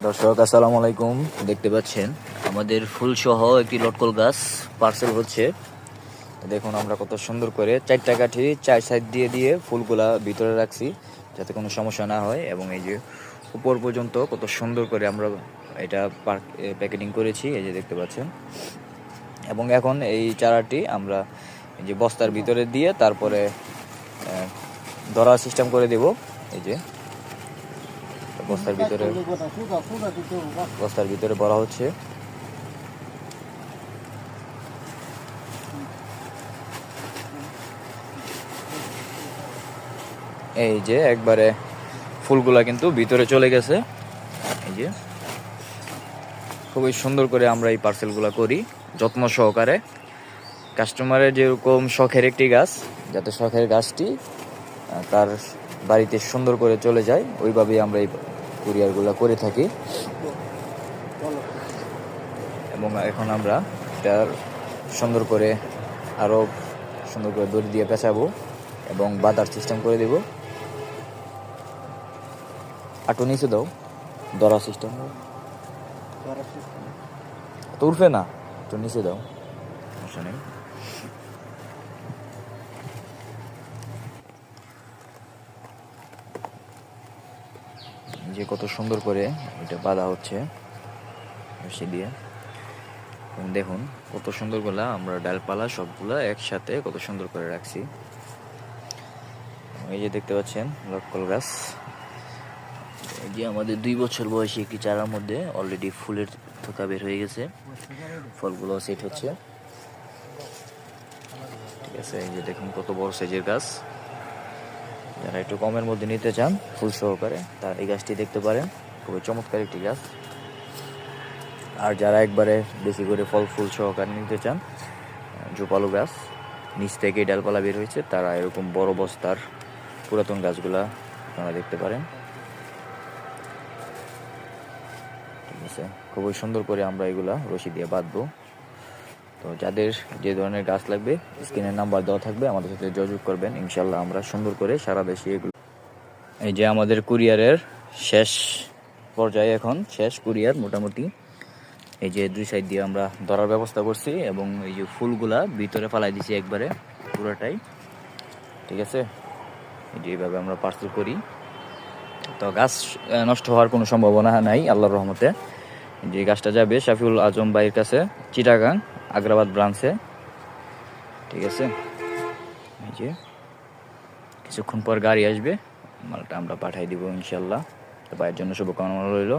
দর্শক আসসালামু আলাইকুম। দেখতে পাচ্ছেন আমাদের ফুল সহ একটি লটকল গাছ পার্সেল হচ্ছে। দেখুন আমরা কত সুন্দর করে 4টা কাঠি 4 সাইড দিয়ে দিয়ে ফুলগুলা ভিতরে রাখছি যাতে কোনো সমস্যা না হয়, এবং এই যে উপর পর্যন্ত কত সুন্দর করে আমরা এটা প্যাকেটিং করেছি, এই যে দেখতে পাচ্ছেন। এবং এখন এই চারাটি আমরা এই যে বস্তার ভিতরে দিয়ে তারপরে ধরা সিস্টেম করে দেব। এই যে বস্তার ভিতরে ভরা হচ্ছে। এই যে একবারে ফুলগুলা কিন্তু ভিতরে চলে গেছে। এই যে খুবই সুন্দর করে আমরা এই পার্সেলগুলা করি যত্ন সহকারে। কাস্টমারের যেরকম শখের একটি গাছ, যাতে শখের গাছটি তার বাড়িতে সুন্দর করে চলে যায়, ওইভাবেই আমরা এই কুরিয়ারগুলো করে থাকি। এবং এখন আমরা এটার সুন্দর করে আরও সুন্দর করে দড়ি দিয়ে পেঁচাবো এবং বাঁধার সিস্টেম করে দেব। আটু নিচে দাও, ধরা সিস্টেম তো উঠবে না, একটু নিচে দাও, সমস্যা নেই। যে কত সুন্দর করে এটা বাঁধা হচ্ছে রশি দিয়ে। দেখুন কত সুন্দর করে আমরা ডালপালা সবগুলা একসাথে কত সুন্দর করে রাখছি। এই যে দেখতে পাচ্ছেন লটকল গাছ, এই যে আমাদের 2 বছর বয়সী একটি চারার মধ্যে অলরেডি ফুলের থোকা বের হয়ে গেছে, ফলগুলো সেট হচ্ছে। ঠিক আছে, এই যে দেখুন কত বড় সাইজের গাছ। যারা একটু কমের মধ্যে নিতে চান ফুল সহকারে, তারা এই গাছটি দেখতে পারেন, খুবই চমৎকার একটি গাছ। আর যারা একবারে বেশি করে ফল ফুল সহকারে নিতে চান, ঝোপালো গাছ নিচ থেকে ডালপালা বের হয়েছে, তারা এরকম বড় বস্তার পুরাতন গাছগুলা আপনারা দেখতে পারেন। ঠিক আছে, খুবই সুন্দর করে আমরা এগুলা রশি দিয়ে বাঁধবো। তো যাদের যে ধরনের গাছ লাগবে স্ক্রিনের নাম্বার দেওয়া থাকবে, আমাদের সাথে যোগাযোগ করবেন, ইনশাল্লাহ আমরা সুন্দর করে সারা দেশে এগুলো। এই যে আমাদের কুরিয়ারের শেষ পর্যায়ে, এখন শেষ কুরিয়ার মোটামুটি। এই যে 2 সাইড দিয়ে আমরা ধরার ব্যবস্থা করছি এবং এই যে ফুলগুলা ভিতরে ফালাই দিছি একবারে পুরোটাই। ঠিক আছে, এই যে এইভাবে আমরা পার্সেল করি। তো গাছ নষ্ট হওয়ার কোনো সম্ভাবনা নাই আল্লাহর রহমতে। যে গাছটা যাবে শাফিউল আজম ভাইয়ের কাছে, চিটাগাং আগ্রাবাদ ব্রাঞ্চে। ঠিক আছে, এই যে কিছুক্ষণ পর গাড়ি আসবে, মালটা আমরা পাঠাই দিব ইনশাল্লাহ। তো ভাইয়ের জন্য শুভকামনা রইল।